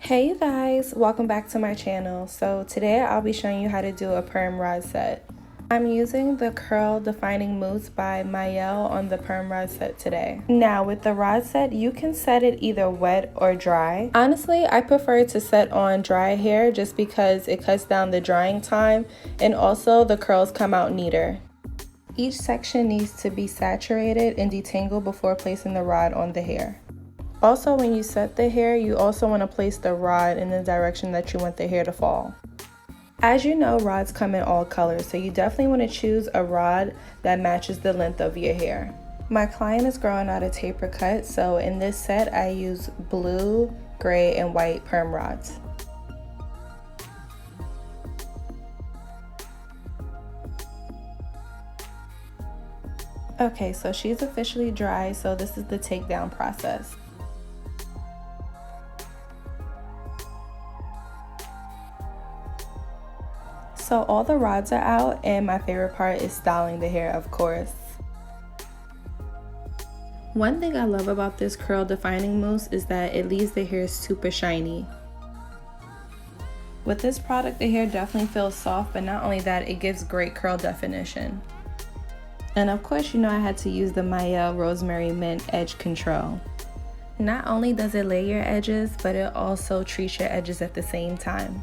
Hey you guys, welcome back to my channel. So today I'll be showing you how to do a perm rod set. I'm using the Curl Defining Mousse by Nyasia on the perm rod set today. Now with the rod set, you can set it either wet or dry. Honestly, I prefer to set on dry hair just because it cuts down the drying time and also the curls come out neater. Each section needs to be saturated and detangled before placing the rod on the hair. Also, when you set the hair, you also want to place the rod in the direction that you want the hair to fall. As you know, rods come in all colors, so you definitely want to choose a rod that matches the length of your hair. My client is growing out a taper cut, so in this set I use blue, gray, and white perm rods. Okay, so she's officially dry, so this is the takedown process. So all the rods are out, and my favorite part is styling the hair, of course. One thing I love about this curl defining mousse is that it leaves the hair super shiny. With this product, the hair definitely feels soft, but not only that, it gives great curl definition. And of course, you know I had to use the Nyasia Rosemary Mint Edge Control. Not only does it lay your edges, but it also treats your edges at the same time.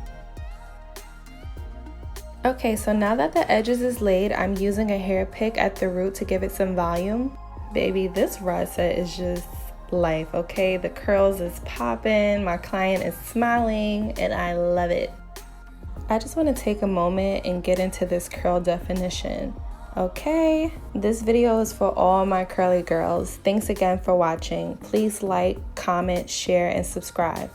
Okay, so now that the edges is laid, I'm using a hair pick at the root to give it some volume. Baby, this rod set is just life, okay? The curls is popping, my client is smiling, and I love it. I just want to take a moment and get into this curl definition. Okay, this video is for all my curly girls. Thanks again for watching. Please like, comment, share, and subscribe.